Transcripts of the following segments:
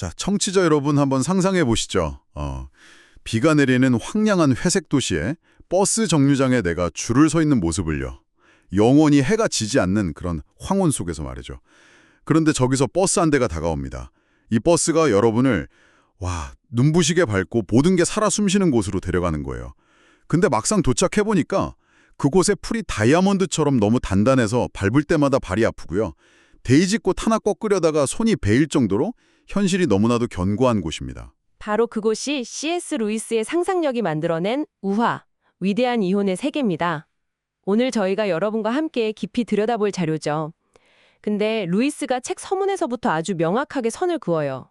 자, 청취자 여러분 한번 상상해 보시죠. 비가 내리는 황량한 회색 도시에 버스 정류장에 내가 줄을 서 있는 모습을요. 영원히 해가 지지 않는 그런 황혼 속에서 말이죠. 그런데 저기서 버스 한 대가 다가옵니다. 이 버스가 여러분을 눈부시게 밝고 모든 게 살아 숨쉬는 곳으로 데려가는 거예요. 근데 막상 도착해보니까 그곳의 풀이 다이아몬드처럼 너무 단단해서 밟을 때마다 발이 아프고요. 데이지꽃 하나 꺾으려다가 손이 베일 정도로 현실이 너무나도 견고한 곳입니다. 바로 그곳이 C.S. 루이스의 상상력이 만들어낸 우화, 위대한 이혼의 세계입니다. 오늘 저희가 여러분과 함께 깊이 들여다볼 자료죠. 근데 루이스가 책 서문에서부터 아주 명확하게 선을 그어요.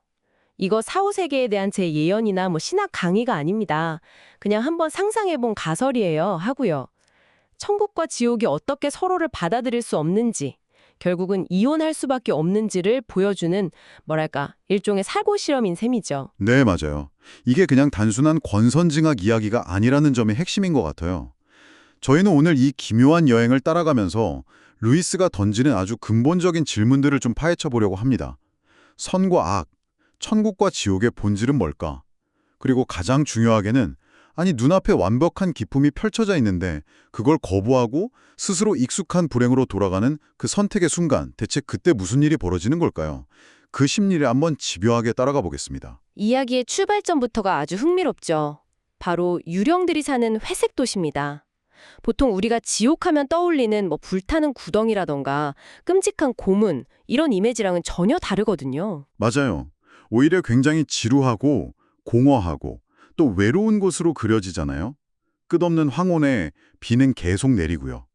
이거 사후세계에 대한 제 예언이나 신학 강의가 아닙니다. 그냥 한번 상상해본 가설이에요 하고요. 천국과 지옥이 어떻게 서로를 받아들일 수 없는지, 결국은 이혼할 수밖에 없는지를 보여주는 일종의 살고 실험인 셈이죠. 네, 맞아요. 이게 그냥 단순한 권선징악 이야기가 아니라는 점이 핵심인 것 같아요. 저희는 오늘 이 기묘한 여행을 따라가면서 루이스가 던지는 아주 근본적인 질문들을 좀 파헤쳐 보려고 합니다. 선과 악, 천국과 지옥의 본질은 뭘까? 그리고 가장 중요하게는 눈앞에 완벽한 기쁨이 펼쳐져 있는데 그걸 거부하고 스스로 익숙한 불행으로 돌아가는 그 선택의 순간, 대체 그때 무슨 일이 벌어지는 걸까요? 그 심리를 한번 집요하게 따라가 보겠습니다. 이야기의 출발점부터가 아주 흥미롭죠. 바로 유령들이 사는 회색 도시입니다. 보통 우리가 지옥하면 떠올리는 불타는 구덩이라던가 끔찍한 고문, 이런 이미지랑은 전혀 다르거든요. 맞아요. 오히려 굉장히 지루하고 공허하고 또 외로운 곳으로 그려지잖아요. 끝없는 황혼에 비는 계속 내리고요.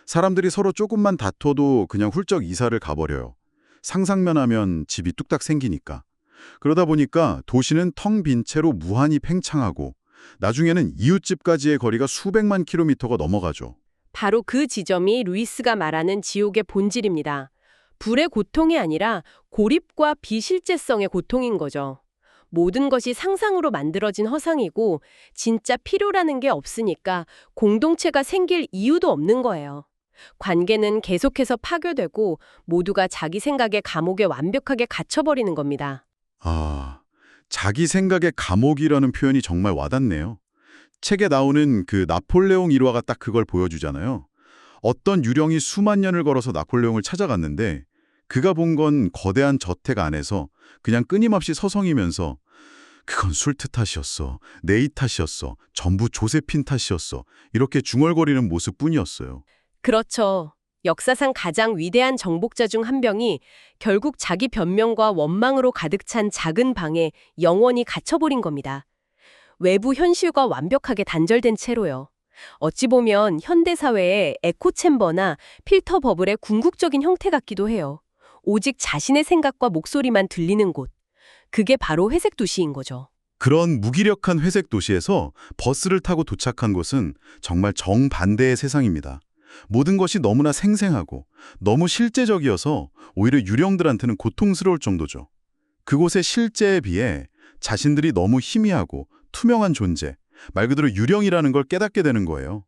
사람들이 서로 조금만 다퉈도 그냥 훌쩍 이사를 가버려요. 상상만 하면 집이 뚝딱 생기니까. 그러다 보니까 도시는 텅 빈 채로 무한히 팽창하고 나중에는 이웃집까지의 거리가 수백만 킬로미터가 넘어가죠. 바로 그 지점이 루이스가 말하는 지옥의 본질입니다. 불의 고통이 아니라 고립과 비실제성의 고통인 거죠. 모든 것이 상상으로 만들어진 허상이고 진짜 필요라는 게 없으니까 공동체가 생길 이유도 없는 거예요. 관계는 계속해서 파괴되고 모두가 자기 생각의 감옥에 완벽하게 갇혀버리는 겁니다. 자기 생각의 감옥이라는 표현이 정말 와닿네요. 책에 나오는 그 나폴레옹 일화가 딱 그걸 보여주잖아요. 어떤 유령이 수만 년을 걸어서 나폴레옹을 찾아갔는데 그가 본 건 거대한 저택 안에서 그냥 끊임없이 서성이면서 그건 술 탓이었어, 내 탓이었어, 전부 조세핀 탓이었어 이렇게 중얼거리는 모습뿐이었어요. 그렇죠. 역사상 가장 위대한 정복자 중 한 명이 결국 자기 변명과 원망으로 가득 찬 작은 방에 영원히 갇혀버린 겁니다. 외부 현실과 완벽하게 단절된 채로요. 어찌 보면 현대사회의 에코챔버나 필터 버블의 궁극적인 형태 같기도 해요. 오직 자신의 생각과 목소리만 들리는 곳. 그게 바로 회색 도시인 거죠. 그런 무기력한 회색 도시에서 버스를 타고 도착한 곳은 정말 정반대의 세상입니다. 모든 것이 너무나 생생하고 너무 실제적이어서 오히려 유령들한테는 고통스러울 정도죠. 그곳의 실제에 비해 자신들이 너무 희미하고 투명한 존재, 말 그대로 유령이라는 걸 깨닫게 되는 거예요.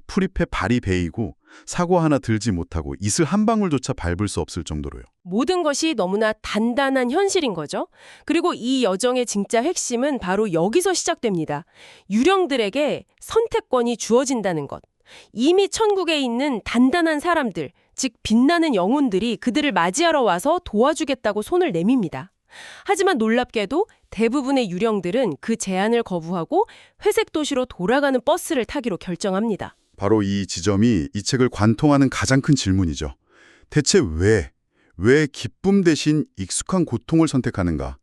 풀잎에 발이 베이고 사고 하나 들지 못하고 이슬 한 방울조차 밟을 수 없을 정도로요. 모든 것이 너무나 단단한 현실인 거죠. 그리고 이 여정의 진짜 핵심은 바로 여기서 시작됩니다. 유령들에게 선택권이 주어진다는 것. 이미 천국에 있는 단단한 사람들, 즉 빛나는 영혼들이 그들을 맞이하러 와서 도와주겠다고 손을 내밉니다. 하지만 놀랍게도 대부분의 유령들은 그 제안을 거부하고 회색 도시로 돌아가는 버스를 타기로 결정합니다. 바로 이 지점이 이 책을 관통하는 가장 큰 질문이죠. 대체 왜 기쁨 대신 익숙한 고통을 선택하는가?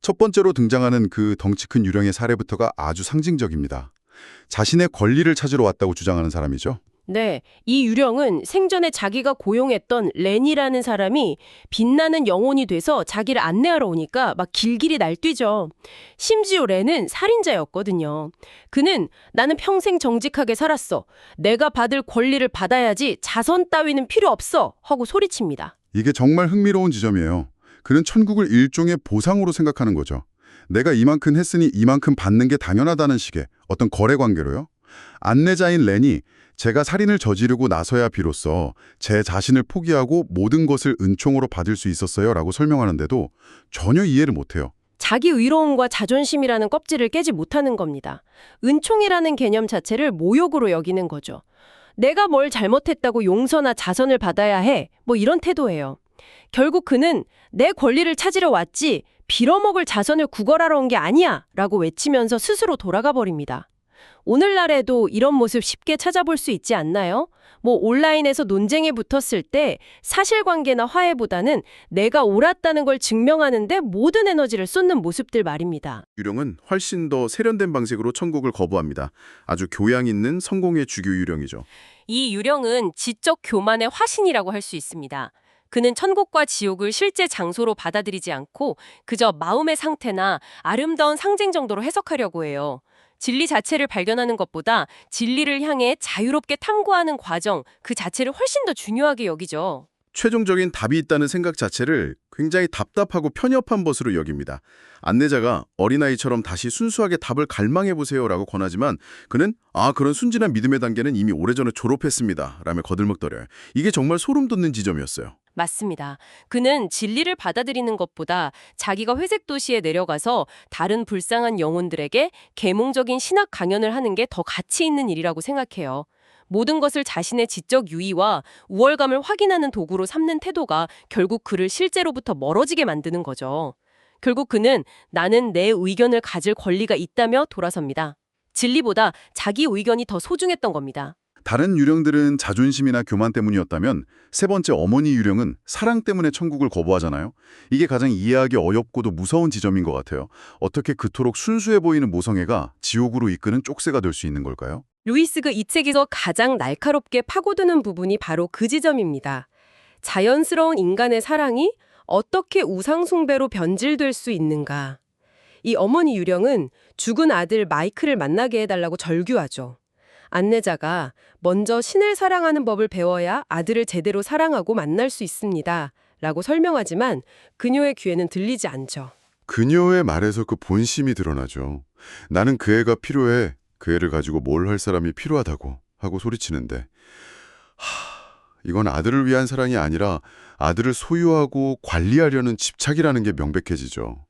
첫 번째로 등장하는 그 덩치 큰 유령의 사례부터가 아주 상징적입니다. 자신의 권리를 찾으러 왔다고 주장하는 사람이죠. 네, 이 유령은 생전에 자기가 고용했던 렌이라는 사람이 빛나는 영혼이 돼서 자기를 안내하러 오니까 막 길길이 날뛰죠. 심지어 렌은 살인자였거든요. 그는 나는 평생 정직하게 살았어. 내가 받을 권리를 받아야지 자선 따위는 필요 없어 하고 소리칩니다. 이게 정말 흥미로운 지점이에요. 그는 천국을 일종의 보상으로 생각하는 거죠. 내가 이만큼 했으니 이만큼 받는 게 당연하다는 식의 어떤 거래 관계로요. 안내자인 렌이 제가 살인을 저지르고 나서야 비로소 제 자신을 포기하고 모든 것을 은총으로 받을 수 있었어요 라고 설명하는데도 전혀 이해를 못해요. 자기 의로움과 자존심이라는 껍질을 깨지 못하는 겁니다. 은총이라는 개념 자체를 모욕으로 여기는 거죠. 내가 뭘 잘못했다고 용서나 자선을 받아야 해. 뭐 이런 태도예요. 결국 그는 내 권리를 찾으러 왔지 빌어먹을 자선을 구걸하러 온 게 아니야 라고 외치면서 스스로 돌아가 버립니다. 오늘날에도 이런 모습 쉽게 찾아볼 수 있지 않나요? 뭐 온라인에서 논쟁에 붙었을 때 사실관계나 화해보다는 내가 옳았다는 걸 증명하는데 모든 에너지를 쏟는 모습들 말입니다. 유령은 훨씬 더 세련된 방식으로 천국을 거부합니다. 아주 교양 있는 성공의 주교 유령이죠. 이 유령은 지적 교만의 화신이라고 할 수 있습니다. 그는 천국과 지옥을 실제 장소로 받아들이지 않고 그저 마음의 상태나 아름다운 상징 정도로 해석하려고 해요. 진리 자체를 발견하는 것보다 진리를 향해 자유롭게 탐구하는 과정, 그 자체를 훨씬 더 중요하게 여기죠. 최종적인 답이 있다는 생각 자체를 굉장히 답답하고 편협한 것으로 여깁니다. 안내자가 어린아이처럼 다시 순수하게 답을 갈망해보세요라고 권하지만 그는 그런 순진한 믿음의 단계는 이미 오래전에 졸업했습니다 라며 거들먹거려요. 이게 정말 소름 돋는 지점이었어요. 맞습니다. 그는 진리를 받아들이는 것보다 자기가 회색 도시에 내려가서 다른 불쌍한 영혼들에게 계몽적인 신학 강연을 하는 게 더 가치 있는 일이라고 생각해요. 모든 것을 자신의 지적 유의와 우월감을 확인하는 도구로 삼는 태도가 결국 그를 실제로부터 멀어지게 만드는 거죠. 결국 그는 나는 내 의견을 가질 권리가 있다며 돌아섭니다. 진리보다 자기 의견이 더 소중했던 겁니다. 다른 유령들은 자존심이나 교만 때문이었다면 세 번째 어머니 유령은 사랑 때문에 천국을 거부하잖아요. 이게 가장 이해하기 어렵고도 무서운 지점인 것 같아요. 어떻게 그토록 순수해 보이는 모성애가 지옥으로 이끄는 쪽새가 될 수 있는 걸까요? 루이스가 이 책에서 가장 날카롭게 파고드는 부분이 바로 그 지점입니다. 자연스러운 인간의 사랑이 어떻게 우상숭배로 변질될 수 있는가. 이 어머니 유령은 죽은 아들 마이클을 만나게 해달라고 절규하죠. 안내자가 먼저 신을 사랑하는 법을 배워야 아들을 제대로 사랑하고 만날 수 있습니다. 라고 설명하지만 그녀의 귀에는 들리지 않죠. 그녀의 말에서 그 본심이 드러나죠. 나는 그 애가 필요해. 그 애를 가지고 뭘 할 사람이 필요하다고 하고 소리치는데 이건 아들을 위한 사랑이 아니라 아들을 소유하고 관리하려는 집착이라는 게 명백해지죠.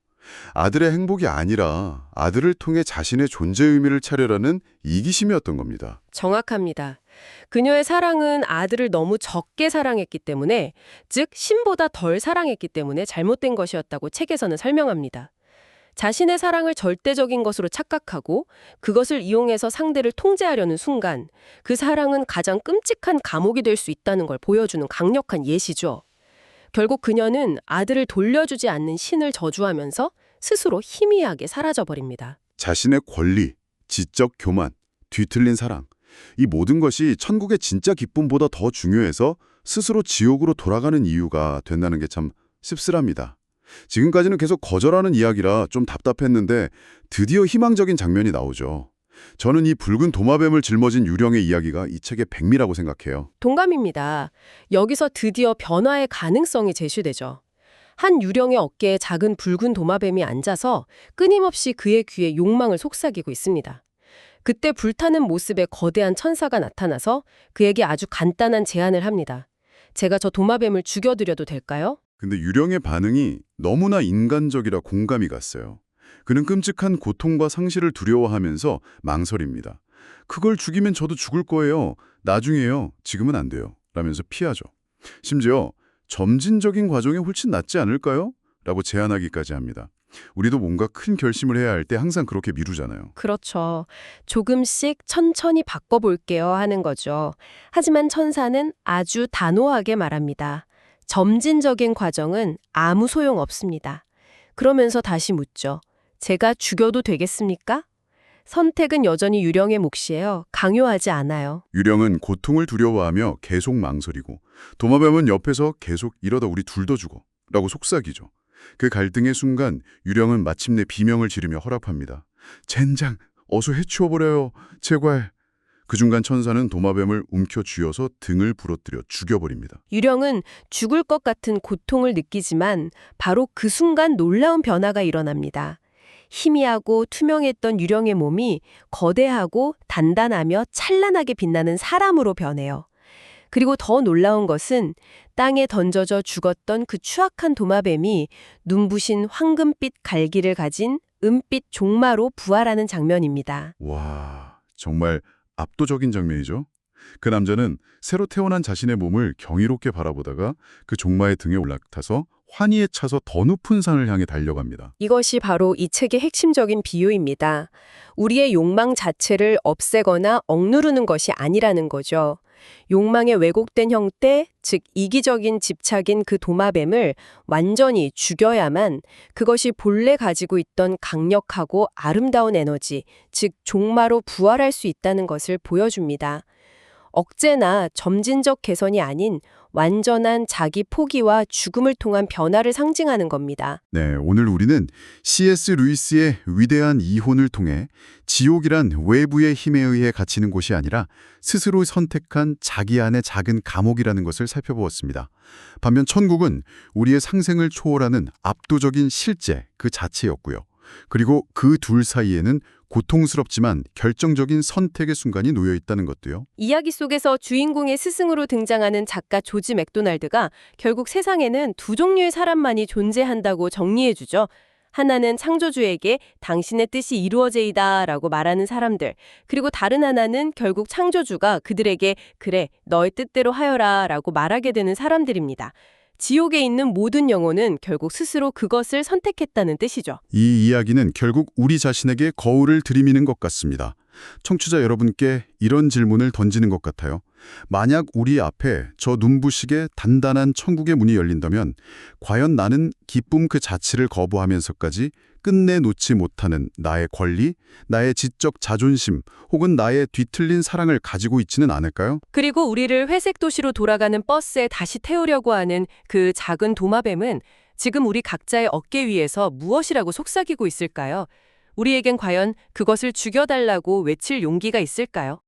아들의 행복이 아니라 아들을 통해 자신의 존재 의미를 차려라는 이기심이었던 겁니다. 정확합니다. 그녀의 사랑은 아들을 너무 적게 사랑했기 때문에, 즉 신보다 덜 사랑했기 때문에 잘못된 것이었다고 책에서는 설명합니다. 자신의 사랑을 절대적인 것으로 착각하고 그것을 이용해서 상대를 통제하려는 순간 그 사랑은 가장 끔찍한 감옥이 될 수 있다는 걸 보여주는 강력한 예시죠. 결국 그녀는 아들을 돌려주지 않는 신을 저주하면서 스스로 희미하게 사라져버립니다. 자신의 권리, 지적 교만, 뒤틀린 사랑, 이 모든 것이 천국의 진짜 기쁨보다 더 중요해서 스스로 지옥으로 돌아가는 이유가 된다는 게 참 씁쓸합니다. 지금까지는 계속 거절하는 이야기라 좀 답답했는데 드디어 희망적인 장면이 나오죠. 저는 이 붉은 도마뱀을 짊어진 유령의 이야기가 이 책의 백미라고 생각해요. 동감입니다. 여기서 드디어 변화의 가능성이 제시되죠. 한 유령의 어깨에 작은 붉은 도마뱀이 앉아서 끊임없이 그의 귀에 욕망을 속삭이고 있습니다. 그때 불타는 모습의 거대한 천사가 나타나서 그에게 아주 간단한 제안을 합니다. 제가 저 도마뱀을 죽여드려도 될까요? 근데 유령의 반응이 너무나 인간적이라 공감이 갔어요. 그는 끔찍한 고통과 상실을 두려워하면서 망설입니다. 그걸 죽이면 저도 죽을 거예요. 나중에요. 지금은 안 돼요. 라면서 피하죠. 심지어 점진적인 과정이 훨씬 낫지 않을까요? 라고 제안하기까지 합니다. 우리도 뭔가 큰 결심을 해야 할 때 항상 그렇게 미루잖아요. 그렇죠. 조금씩 천천히 바꿔볼게요 하는 거죠. 하지만 천사는 아주 단호하게 말합니다. 점진적인 과정은 아무 소용 없습니다. 그러면서 다시 묻죠. 제가 죽여도 되겠습니까? 선택은 여전히 유령의 몫이에요. 강요하지 않아요. 유령은 고통을 두려워하며 계속 망설이고 도마뱀은 옆에서 계속 이러다 우리 둘 더 죽어 라고 속삭이죠. 그 갈등의 순간 유령은 마침내 비명을 지르며 허락합니다. 젠장, 어서 해치워버려요. 제발. 그 중간 천사는 도마뱀을 움켜쥐어서 등을 부러뜨려 죽여버립니다. 유령은 죽을 것 같은 고통을 느끼지만 바로 그 순간 놀라운 변화가 일어납니다. 희미하고 투명했던 유령의 몸이 거대하고 단단하며 찬란하게 빛나는 사람으로 변해요. 그리고 더 놀라운 것은 땅에 던져져 죽었던 그 추악한 도마뱀이 눈부신 황금빛 갈기를 가진 은빛 종마로 부활하는 장면입니다. 와, 정말 압도적인 장면이죠. 그 남자는 새로 태어난 자신의 몸을 경이롭게 바라보다가 그 종마의 등에 올라타서 환희에 차서 더 높은 산을 향해 달려갑니다. 이것이 바로 이 책의 핵심적인 비유입니다. 우리의 욕망 자체를 없애거나 억누르는 것이 아니라는 거죠. 욕망의 왜곡된 형태, 즉 이기적인 집착인 그 도마뱀을 완전히 죽여야만 그것이 본래 가지고 있던 강력하고 아름다운 에너지, 즉 종마로 부활할 수 있다는 것을 보여줍니다. 억제나 점진적 개선이 아닌 완전한 자기 포기와 죽음을 통한 변화를 상징하는 겁니다. 네, 오늘 우리는 C.S. 루이스의 위대한 이혼을 통해 지옥이란 외부의 힘에 의해 갇히는 곳이 아니라 스스로 선택한 자기 안의 작은 감옥이라는 것을 살펴보았습니다. 반면 천국은 우리의 상생을 초월하는 압도적인 실제 그 자체였고요. 그리고 그 둘 사이에는 고통스럽지만 결정적인 선택의 순간이 놓여 있다는 것도요. 이야기 속에서 주인공의 스승으로 등장하는 작가 조지 맥도날드가 결국 세상에는 두 종류의 사람만이 존재한다고 정리해주죠. 하나는 창조주에게 당신의 뜻이 이루어제이다 라고 말하는 사람들, 그리고 다른 하나는 결국 창조주가 그들에게 그래, 너의 뜻대로 하여라 라고 말하게 되는 사람들입니다. 지옥에 있는 모든 영혼은 결국 스스로 그것을 선택했다는 뜻이죠. 이 이야기는 결국 우리 자신에게 거울을 들이미는 것 같습니다. 청취자 여러분께 이런 질문을 던지는 것 같아요. 만약 우리 앞에 저 눈부시게 단단한 천국의 문이 열린다면 과연 나는 기쁨 그 자체를 거부하면서까지 끝내 놓지 못하는 나의 권리, 나의 지적 자존심 혹은 나의 뒤틀린 사랑을 가지고 있지는 않을까요? 그리고 우리를 회색 도시로 돌아가는 버스에 다시 태우려고 하는 그 작은 도마뱀은 지금 우리 각자의 어깨 위에서 무엇이라고 속삭이고 있을까요? 우리에겐 과연 그것을 죽여달라고 외칠 용기가 있을까요?